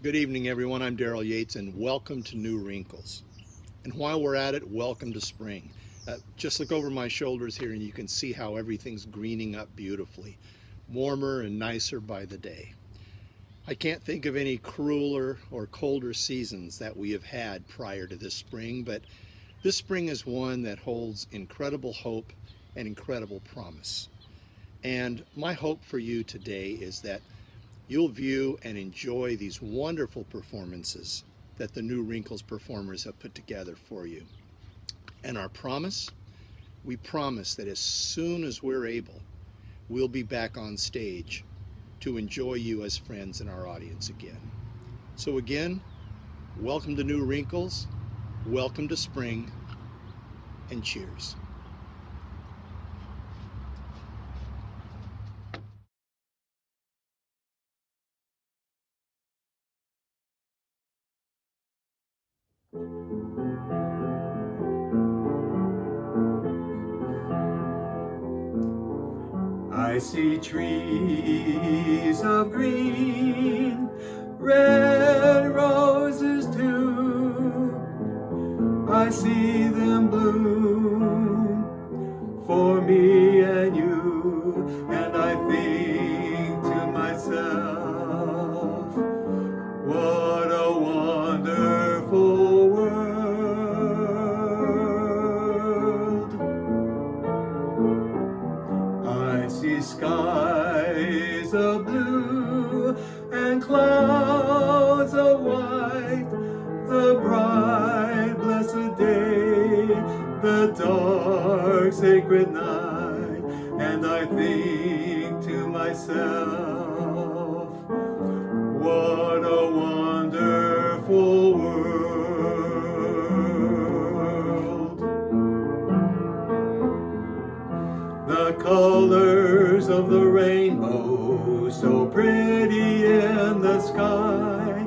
Good evening, everyone. I'm Daryl Yates, and welcome to New Wrinkles. And while we're at it, welcome to spring. Just look over my shoulders here, and you can see how everything's greening up beautifully, warmer and nicer by the day. I can't think of any crueler or colder seasons that we have had prior to this spring, but this spring is one that holds incredible hope and incredible promise. And my hope for you today is that you'll view and enjoy these wonderful performances that the New Wrinkles performers have put together for you. And our promise, we promise that as soon as we're able, we'll be back on stage to enjoy you as friends in our audience again. So again, welcome to New Wrinkles, welcome to spring, and cheers. I see trees of green, red roses too. I see them bloom for me and you, and I think to myself, what a wonderful world. I see skies of blue and clouds of white, the bright blessed day, the dark sacred night, and I think to myself, what a wonderful world. The colors of the rainbow, so pretty in the sky,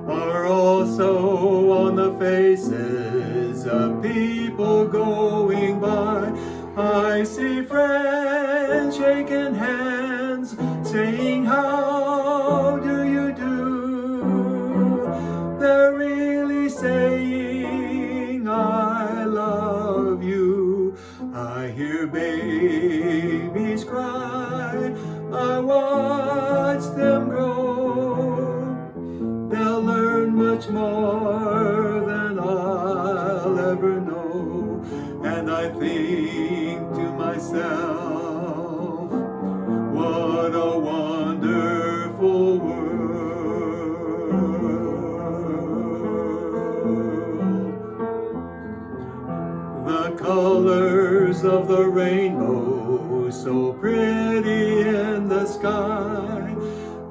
are also on the faces of people going by. I see friends shaking hands, saying, how do you do? They're really saying, I love you. I hear babies cry, I watch them grow. They'll learn much more than I'll ever know. And I think to myself, what a wonderful world. The colors of the rainbow, so pretty in the sky,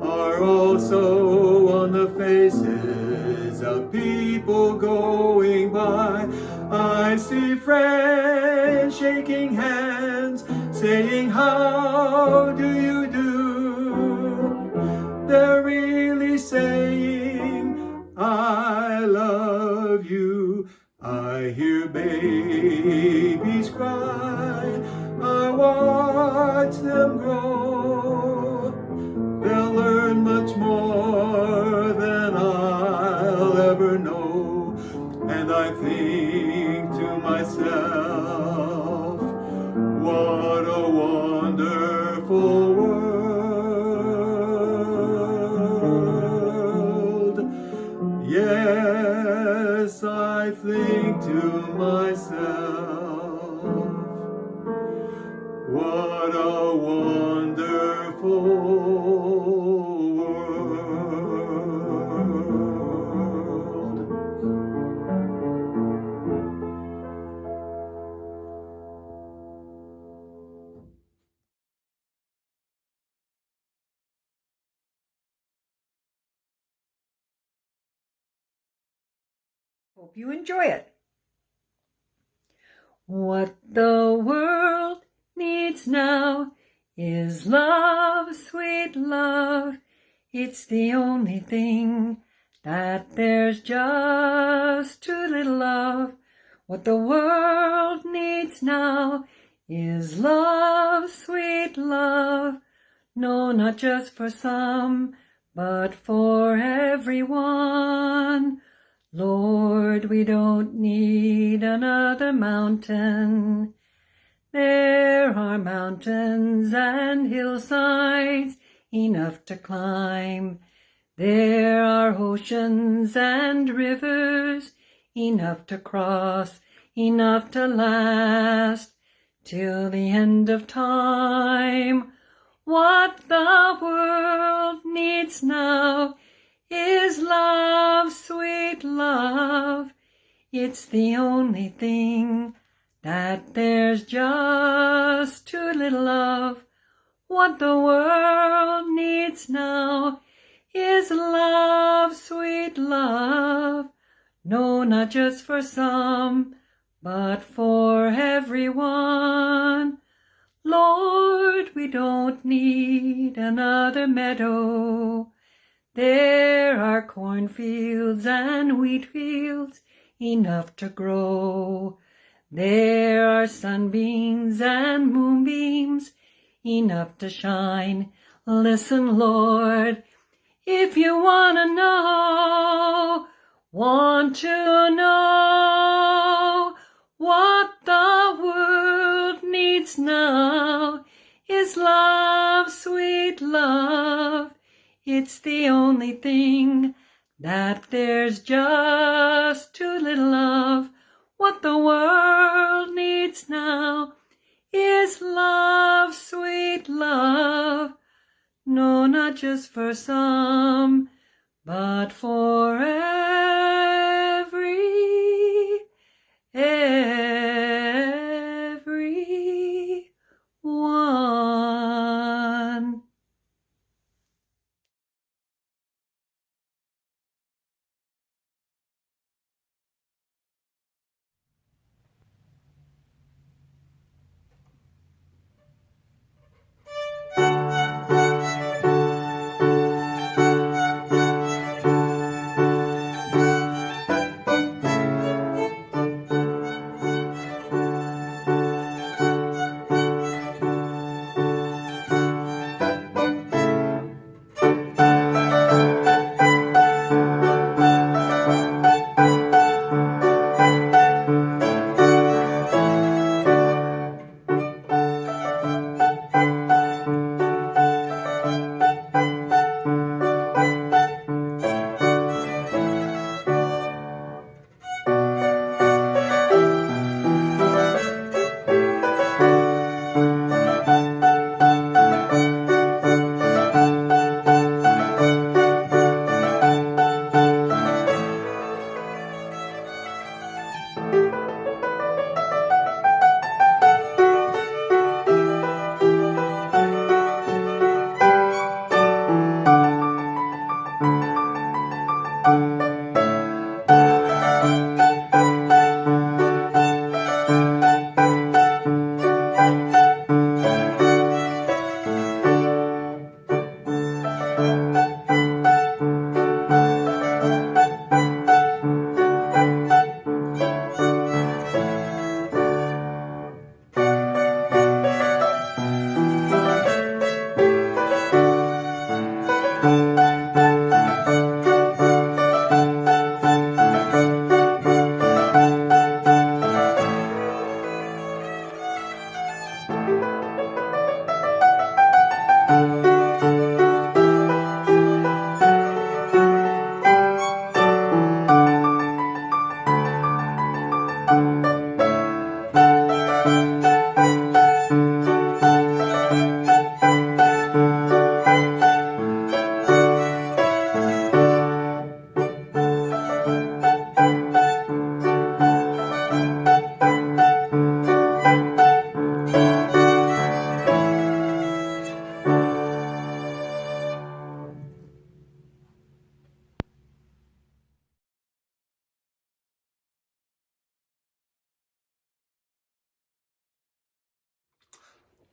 are also on the faces of people going by. I see friends shaking hands, saying, how do you do? They're really saying, I love you. I hear babies cry, I watch them grow. They'll learn much more than I'll ever know. And I think to myself, what a wonderful world. Yes, I think to myself, what a wonderful world. Hope you enjoy it. What the world needs now is love, sweet love. It's the only thing that there's just too little of. What the world needs now is love, sweet love. No, not just for some, but for everyone. Lord, we don't need another mountain. There are mountains and hillsides enough to climb. There are oceans and rivers enough to cross, enough to last till the end of time. What the world needs now is love, sweet love. It's the only thing that there's just too little of. What the world needs now is love, sweet love. No, not just for some, but for everyone. Lord, we don't need another meadow. There are cornfields and wheat fields enough to grow. There are sunbeams and moonbeams enough to shine. Listen, Lord, if you want to know what the world needs now is love, sweet love. It's the only thing that there's just too little of. What the world needs now is love, sweet love. No, not just for some, but for everyone.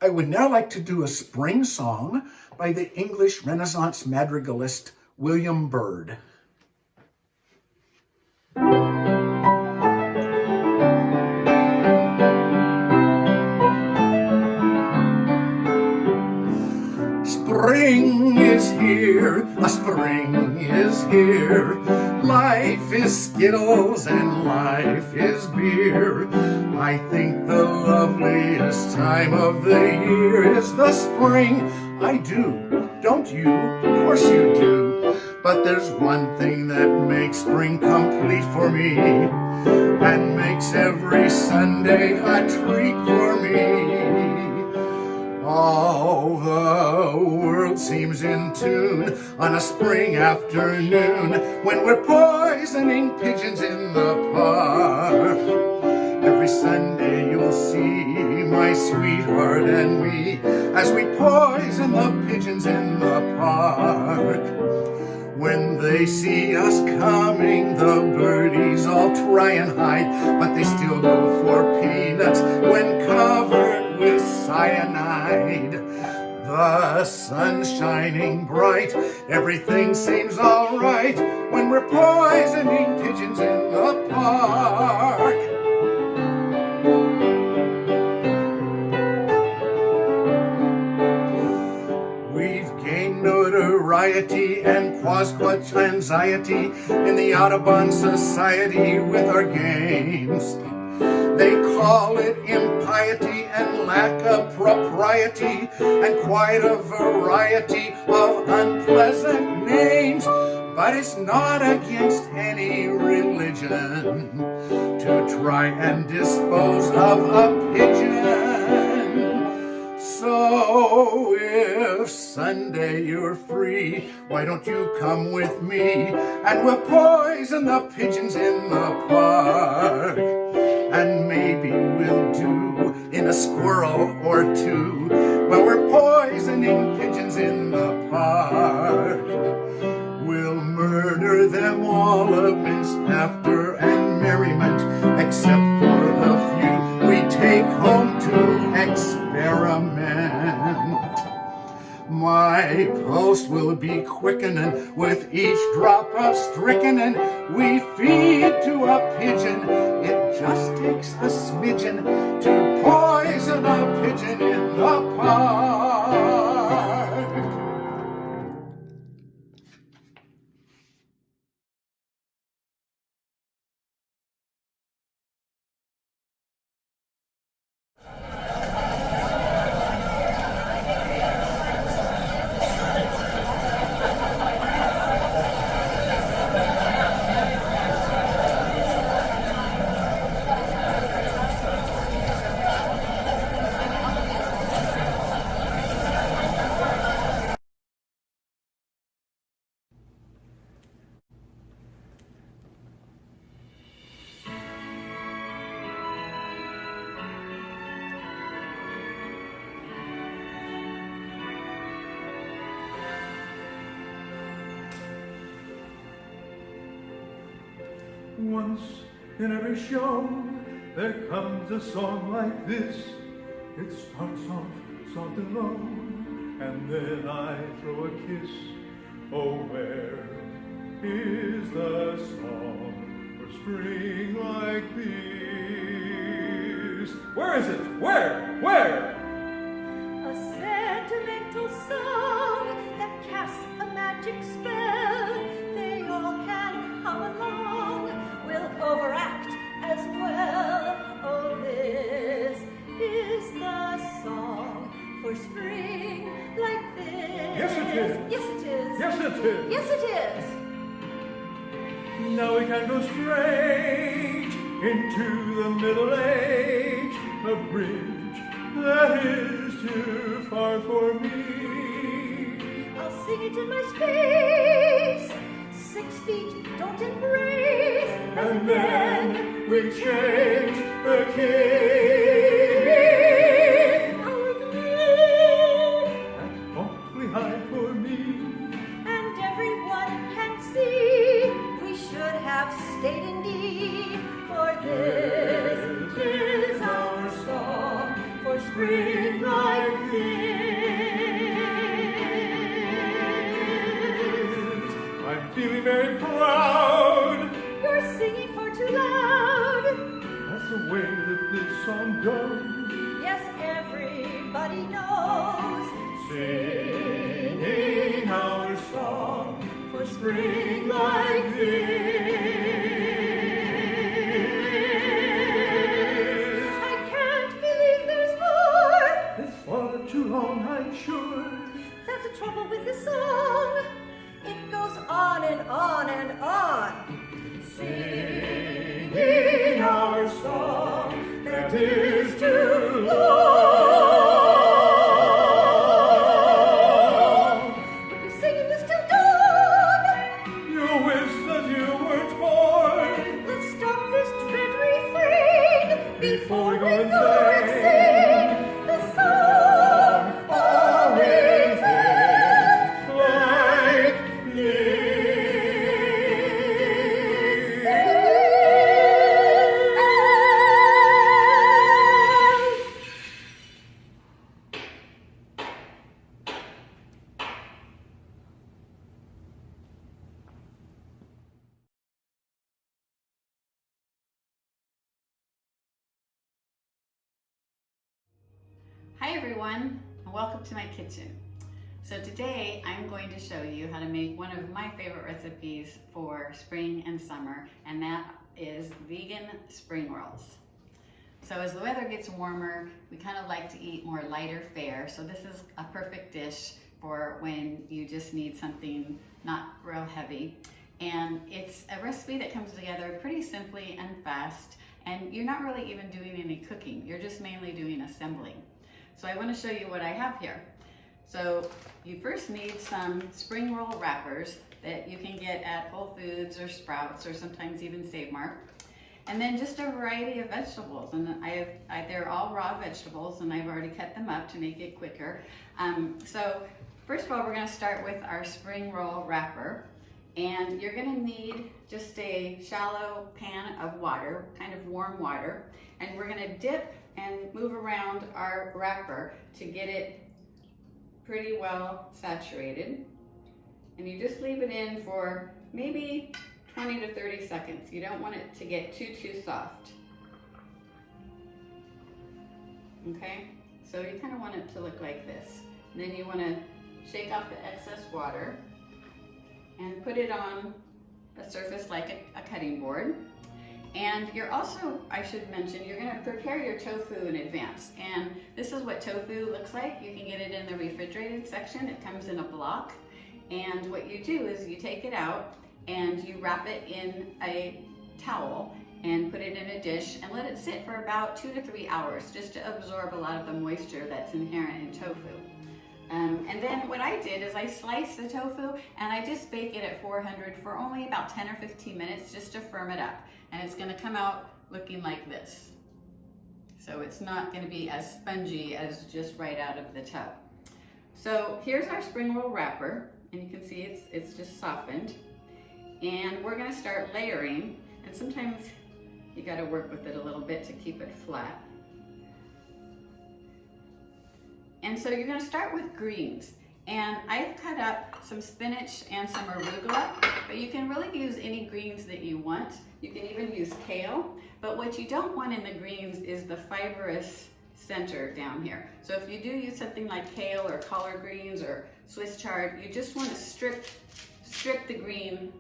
I would now like to do a spring song by the English Renaissance madrigalist William Byrd. Spring is is here, a spring is here. Life is Skittles and life is beer. I think the loveliest time of the year is the spring. I do, don't you? Of course you do. But there's one thing that makes spring complete for me, and makes every Sunday a treat for me. All the world seems in tune on a spring afternoon when we're poisoning pigeons in the park. Every Sunday you'll see my sweetheart and me as we poison the pigeons in the park. When they see us coming, the birdies all try and hide, but they still go for peanuts when covered with cyanide. The sun's shining bright, everything seems all right when we're poisoning pigeons in the park. Notoriety and quasquatch anxiety in the Audubon Society with our games. They call it impiety and lack of propriety and quite a variety of unpleasant names. But it's not against any religion to try and dispose of a pigeon. So if Sunday you're free, why don't you come with me and we'll poison the pigeons in the park. And maybe we'll do in a squirrel or two while we're poisoning pigeons in the park. We'll murder them all amidst laughter and merriment, except for the few we take home to experiment. My pulse will be quickening with each drop of strychnine we feed to a pigeon. It just takes a smidgen to poison a pigeon in the park. Once in every show, there comes a song like this. It starts off soft and low, and then I throw a kiss. Oh, where is the song for spring like this? Where is it? Where? A sentimental song that casts a magic spell. They all can hum along, will overact as well. Oh, this is the song for spring like this. Yes, it is. Yes, it is. Yes, it is. Yes, it is. Now we can go straight into the Middle Age, a bridge that is too far for me. I'll sing it in my space. 6 feet don't embrace. And then we change the key. Our glee. That's awfully high for me. And everyone can see we should have stayed in D. For this is our song for spring like this. I'm feeling very proud. You're singing for too loud. That's the way that this song goes. Yes, everybody knows. Singing out spring like this. I can't believe there's more. It's far too long, I'm sure. That's the trouble with this song. It goes on and on and on. Singing our song that is too long. We'll be singing this till dawn. You wish that you weren't born. Let's stop this dread refrain before we Before you go and sing the song always ends like Hi everyone, and welcome to my kitchen. So today I'm going to show you how to make one of my favorite recipes for spring and summer, and that is vegan spring rolls. So as the weather gets warmer, we kind of like to eat more lighter fare, so this is a perfect dish for when you just need something not real heavy. And it's a recipe that comes together pretty simply and fast, and you're not really even doing any cooking, you're just mainly doing assembling. So I want to show you what I have here. So you first need some spring roll wrappers that you can get at Whole Foods or Sprouts or sometimes even Save Mart. And then just a variety of vegetables. And they're all raw vegetables and I've already cut them up to make it quicker. So first of all, we're going to start with our spring roll wrapper. And you're going to need just a shallow pan of water, kind of warm water. And we're going to dip and move around our wrapper to get it pretty well saturated. And you just leave it in for maybe 20 to 30 seconds. You don't want it to get too soft. Okay, so you kind of want it to look like this. And then you want to shake off the excess water and put it on a surface like a cutting board. And you're also, I should mention, you're going to prepare your tofu in advance. And this is what tofu looks like. You can get it in the refrigerated section. It comes in a block. And what you do is you take it out and you wrap it in a towel and put it in a dish and let it sit for about 2 to 3 hours just to absorb a lot of the moisture that's inherent in tofu. And then what I did is I sliced the tofu and I just bake it at 400 for only about 10 or 15 minutes just to firm it up. And it's going to come out looking like this. So it's not going to be as spongy as just right out of the tub. So here's our spring roll wrapper, and you can see it's just softened. And we're going to start layering, and sometimes you got to work with it a little bit to keep it flat. And so you're going to start with greens. And I've cut up some spinach and some arugula, but you can really use any greens that you want. You can even use kale, but what you don't want in the greens is the fibrous center down here. So if you do use something like kale or collard greens or Swiss chard, you just want to strip the green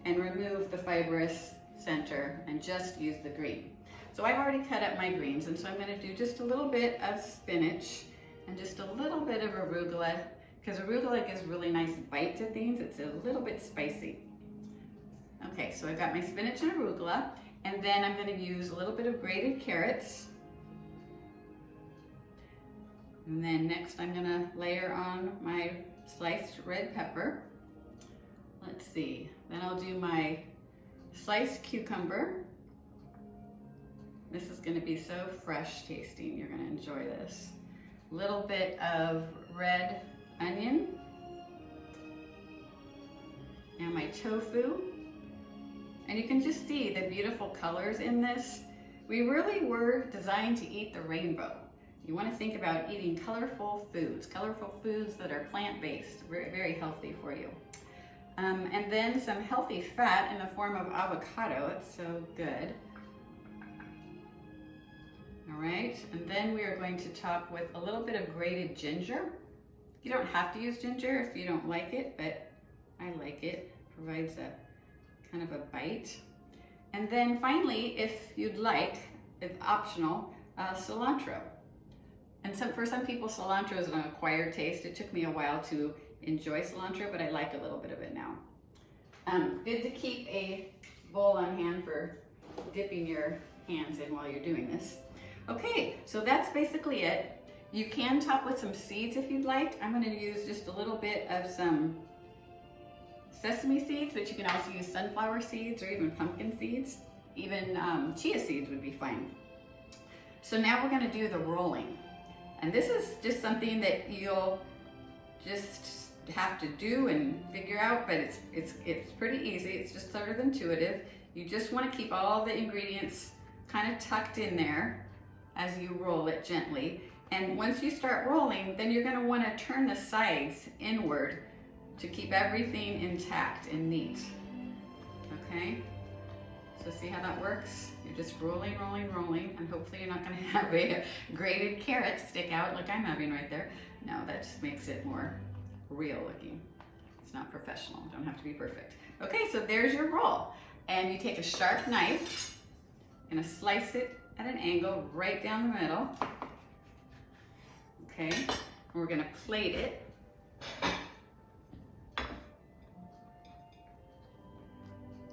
and remove the fibrous center and just use the green. So I've already cut up my greens, and so I'm going to do just a little bit of spinach and just a little bit of arugula, because arugula gives really nice bite to things. It's a little bit spicy. Okay, so I've got my spinach and arugula, and then I'm going to use a little bit of grated carrots. And then next I'm going to layer on my sliced red pepper. Let's see, then I'll do my sliced cucumber. This is going to be so fresh tasting. You're going to enjoy this. A little bit of red onion and my tofu. And you can just see the beautiful colors in this. We really were designed to eat the rainbow. You want to think about eating colorful foods that are plant-based, very, very healthy for you. And then some healthy fat in the form of avocado. It's so good. All right, and then we are going to top with a little bit of grated ginger. You don't have to use ginger if you don't like it, but I like it. provides a kind of a bite. And then finally, if you'd like, it's optional, cilantro. And for some people, cilantro is an acquired taste. It took me a while to enjoy cilantro, but I like a little bit of it now. Good to keep a bowl on hand for dipping your hands in while you're doing this. Okay, so that's basically it. You can top with some seeds if you'd like. I'm going to use just a little bit of some sesame seeds, but you can also use sunflower seeds or even pumpkin seeds. Even chia seeds would be fine. So now we're going to do the rolling. And this is just something that you'll just have to do and figure out, but it's pretty easy. It's just sort of intuitive. You just want to keep all the ingredients kind of tucked in there as you roll it gently. And once you start rolling, then you're going to want to turn the sides inward to keep everything intact and neat. Okay? So see how that works? You're just rolling, rolling, rolling, and hopefully you're not going to have a grated carrot stick out like I'm having right there. No, that just makes it more real looking. It's not professional. Don't have to be perfect. Okay, so there's your roll. And you take a sharp knife, you're going to slice it at an angle right down the middle. Okay, and we're going to plate it.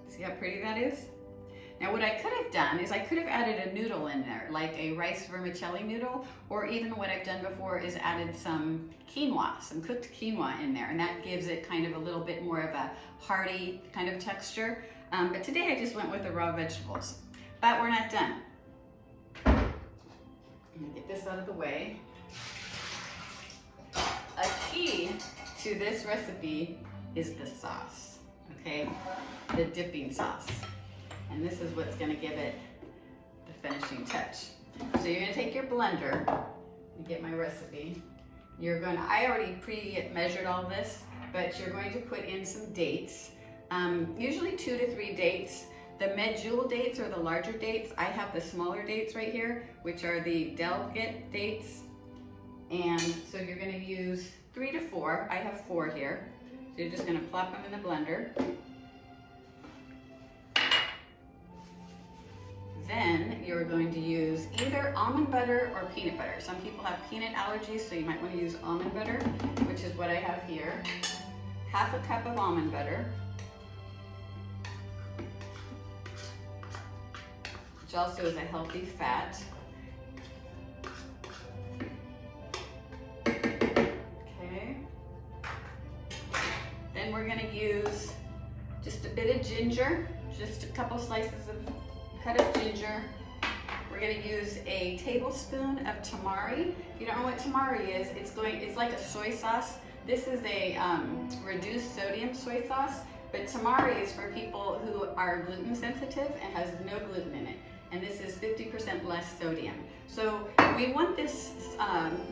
See how pretty that is? Now what I could have done is I could have added a noodle in there, like a rice vermicelli noodle, or even what I've done before is added some quinoa, some cooked quinoa in there, and that gives it kind of a little bit more of a hearty kind of texture. But today I just went with the raw vegetables. But we're not done. I'm gonna get this out of the way. A key to this recipe is the sauce, okay? The dipping sauce. And this is what's gonna give it the finishing touch. So you're gonna take your blender, you get my recipe. I already pre-measured all this, but you're going to put in some dates. Usually 2 to 3 dates. The medjool dates are the larger dates. I have the smaller dates right here, which are the delicate dates. And so you're gonna use 3 to 4. I have 4 here. So you're just gonna plop them in the blender. Then you're going to use either almond butter or peanut butter. Some people have peanut allergies, so you might want to use almond butter, which is what I have here. Half a cup of almond butter, which also is a healthy fat. Okay. Then we're going to use just a bit of ginger, just a couple slices of cut up ginger. We're going to use a tablespoon of tamari. If you don't know what tamari is, it's like a soy sauce. This is a reduced sodium soy sauce, but tamari is for people who are gluten sensitive and has no gluten in it. And this is 50% less sodium. So we want this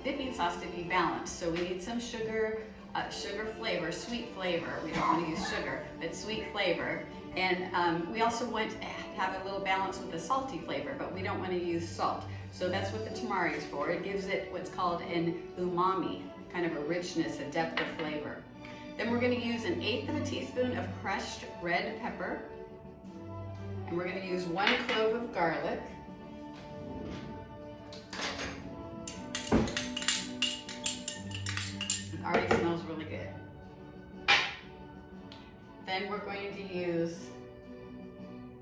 dipping sauce to be balanced. So we need some sugar, sugar flavor, sweet flavor. We don't want to use sugar, but sweet flavor. And we also want to have a little balance with the salty flavor, but we don't want to use salt. So that's what the tamari is for. It gives it what's called an umami, kind of a richness, a depth of flavor. Then we're going to use 1/8 of a teaspoon of crushed red pepper. And we're going to use 1 clove of garlic. It already smells really good. Then we're going to use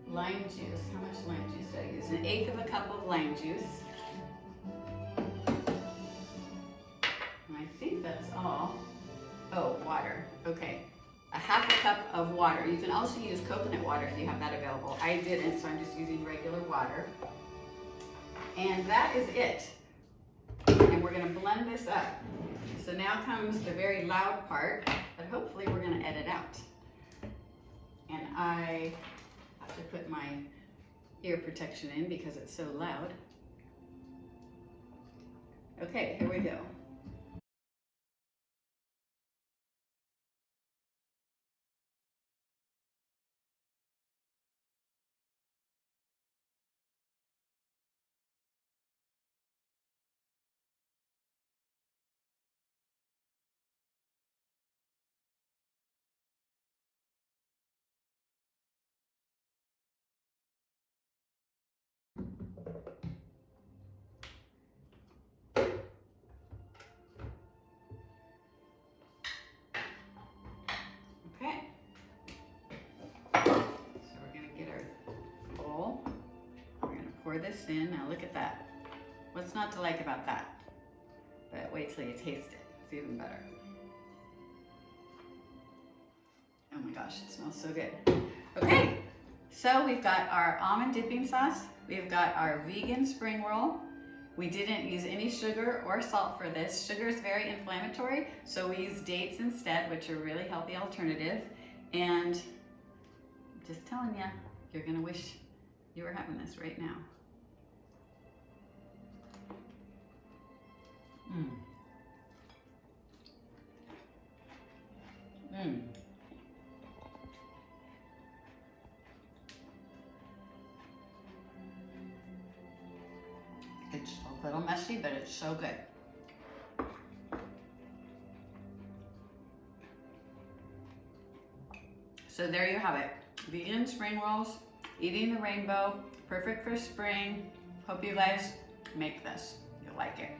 lime juice. How much lime juice did I use? 1/8 of a cup of lime juice. And I think that's all. Oh, water. Okay. 1/2 cup of water. You can also use coconut water if you have that available. I didn't, so I'm just using regular water. And that is it. And we're going to blend this up. So now comes the very loud part, but hopefully we're going to edit out. And I have to put my ear protection in because it's so loud. Okay, here we go. pour this in. Now look at that. What's not to like about that? But wait till you taste it. It's even better. Oh my gosh, it smells so good. Okay, so we've got our almond dipping sauce. We've got our vegan spring roll. We didn't use any sugar or salt for this. Sugar is very inflammatory, so we use dates instead, which are a really healthy alternative. And I'm just telling you, you're gonna wish you were having this right now. Mmm. Mmm. It's a little messy, but it's so good. So there you have it. Vegan spring rolls, eating the rainbow, perfect for spring. Hope you guys make this. You'll like it.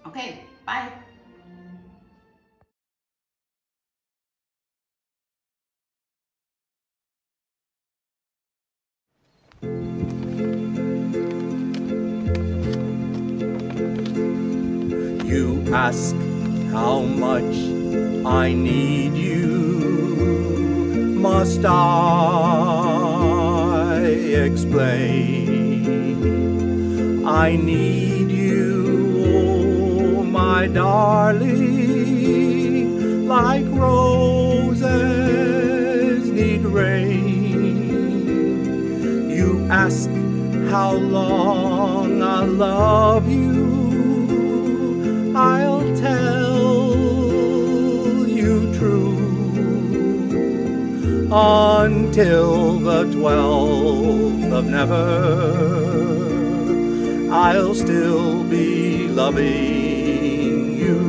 Okay, bye. You ask how much I need you. Must I explain? I need you, oh my darling, like roses need rain. You ask how long I'll love you. I'll tell you true until the 12th of never. I'll still be loving you.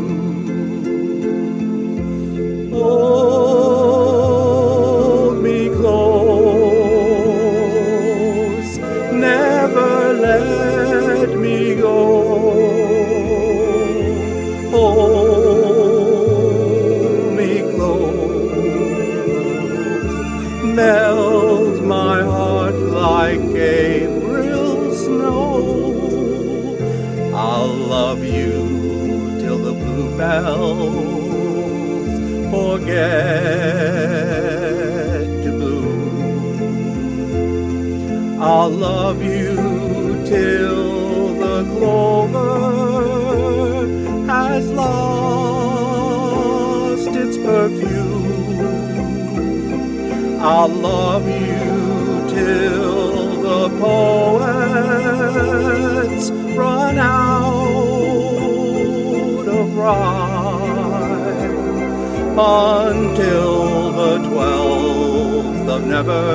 Hold me close, never let me go. Hold me close, melt my heart like April snow. I'll love you till the bluebells forget to bloom. I'll love you till the clover has lost its perfume. I'll love you till the poets run out of rhyme, until the 12th of never,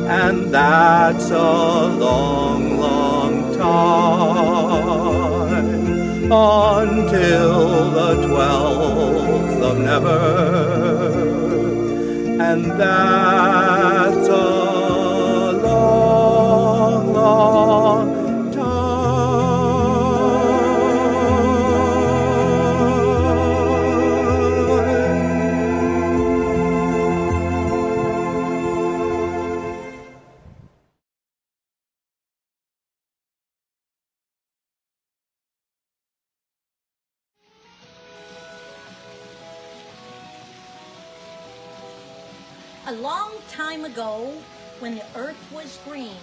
and that's a long, long time, until the 12th of never, and that's a long, long time. A long time ago, when the earth was green,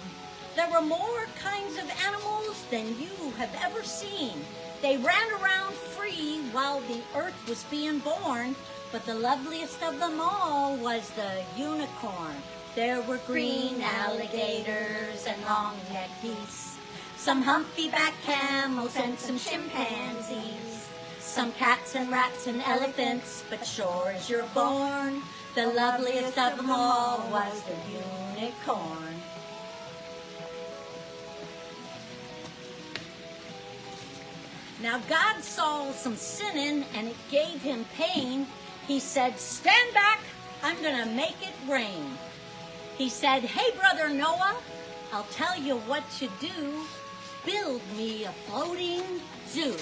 there were more kinds of animals than you have ever seen. They ran around free while the earth was being born, but the loveliest of them all was the unicorn. There were green alligators and long-necked geese, some humpy-backed camels and some chimpanzees, some cats and rats and elephants, but sure as you're born, the loveliest of them all was the unicorn. Now God saw some sinning and it gave him pain. He said, "Stand back, I'm gonna make it rain." He said, "Hey brother Noah, I'll tell you what to do. Build me a floating zoo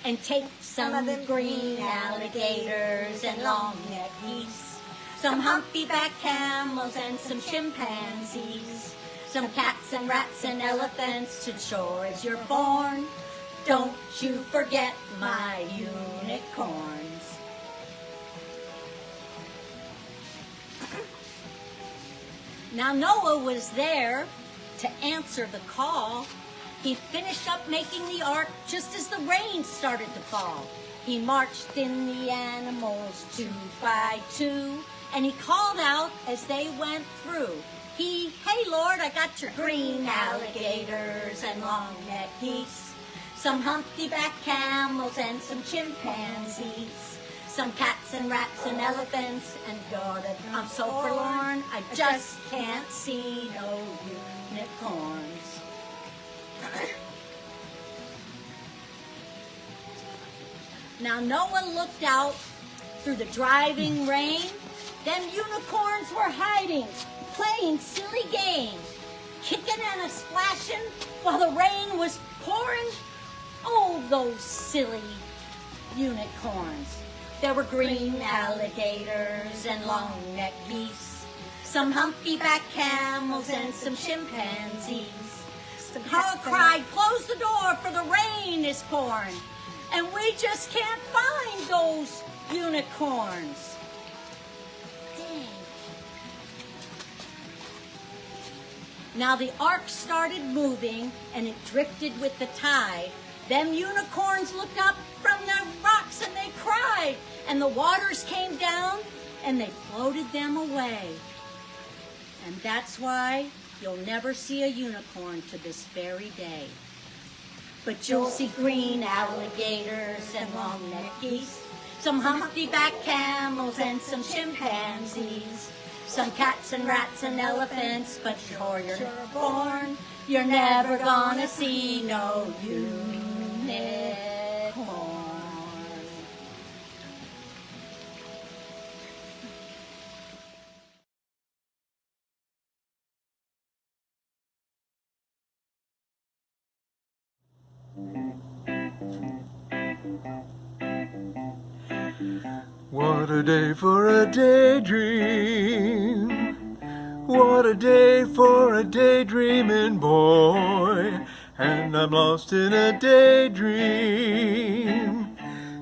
and take some of them green alligators and long-necked geese, some humpy-backed camels and some chimpanzees, some cats and rats and elephants to shore as you're born. Don't you forget my unicorns. Now Noah was there to answer the call. He finished up making the ark just as the rain started to fall. He marched in the animals 2 by 2, and he called out as they went through. Hey Lord, I got your green alligators and long-necked geese, some humpty-backed camels and some chimpanzees, some cats and rats and elephants, and God, I'm so forlorn, I just can't see no unicorns. Now Noah looked out through the driving rain. Them unicorns were hiding, playing silly games, kicking and a-splashing while the rain was pouring. Oh, those silly unicorns. There were green alligators and long-necked geese, some humpty-backed camels and some chimpanzees. Carl cried, close the door for the rain is pouring, and we just can't find those unicorns. Dang. Now the ark started moving and it drifted with the tide. Them unicorns looked up from their rocks and they cried, and the waters came down and they floated them away. And that's why you'll never see a unicorn to this very day. But you'll see green alligators and long-necked geese, some humpty-backed camels and some chimpanzees, some cats and rats and elephants, but before you're born, you're never gonna see no unicorn. What a day for a daydream. What a day for a daydreaming boy. And I'm lost in a daydream,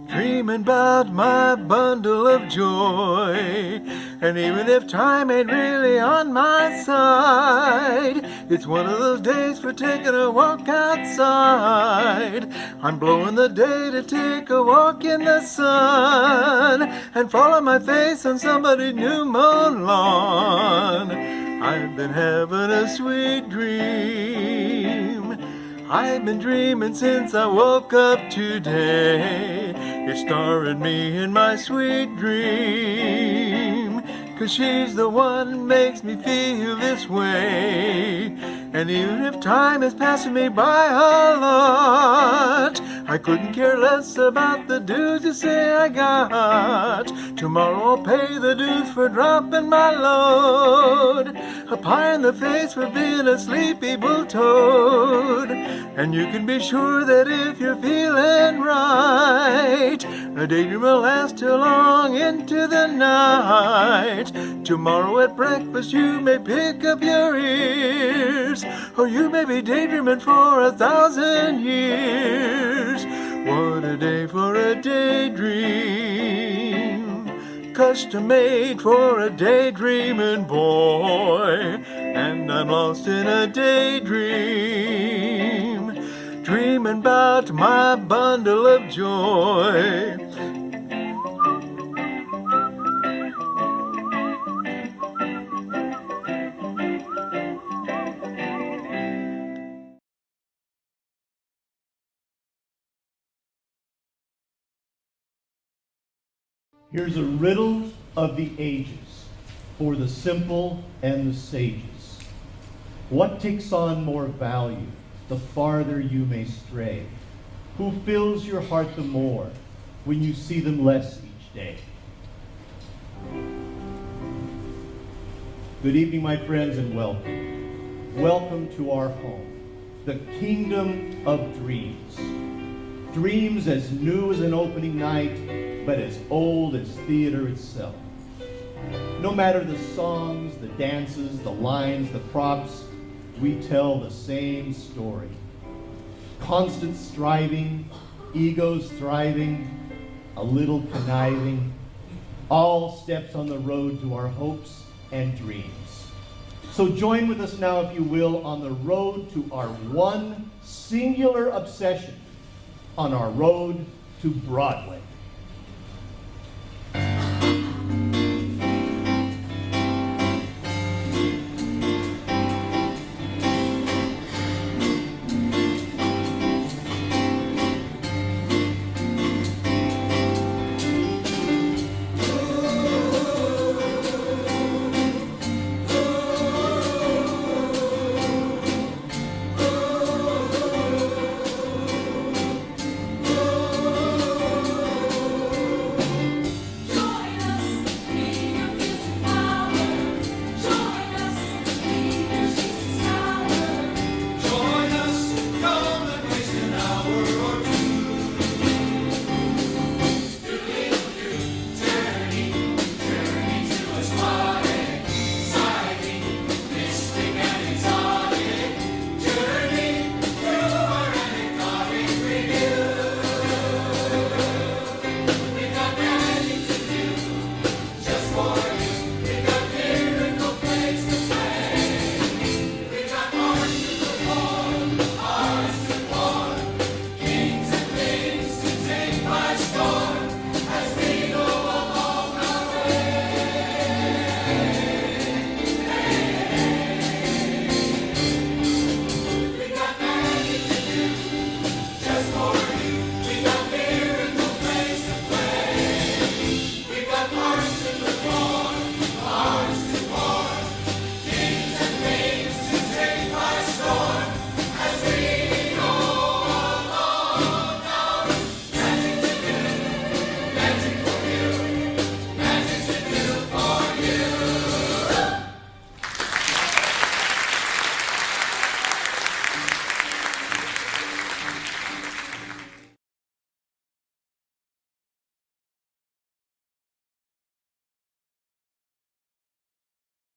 dreaming about my bundle of joy. And even if time ain't really on my side, it's one of those days for taking a walk outside. I'm blowing the day to take a walk in the sun and fall on my face on somebody's new mown lawn. I've been having a sweet dream. I've been dreaming since I woke up today. It's starring me in my sweet dream, 'cause she's the one makes me feel this way. And even if time is passing me by a lot, I couldn't care less about the dues you say I got. Tomorrow I'll pay the dues for dropping my load, a pie in the face for being a sleepy bull toad. And you can be sure that if you're feeling right, a daydream will last till long into the night. Tomorrow at breakfast you may pick up your ears, or you may be daydreaming for 1,000 years. What a day for a daydream, custom made for a daydreaming boy. And I'm lost in a daydream, dreaming about my bundle of joy. Here's a riddle of the ages for the simple and the sages. What takes on more value the farther you may stray? Who fills your heart the more when you see them less each day? Good evening, my friends, and welcome. Welcome to our home, the kingdom of dreams. Dreams as new as an opening night, but as old as theater itself. No matter the songs, the dances, the lines, the props, we tell the same story. Constant striving, egos thriving, a little conniving, all steps on the road to our hopes and dreams. So join with us now, if you will, on the road to our one singular obsession, on our road to Broadway.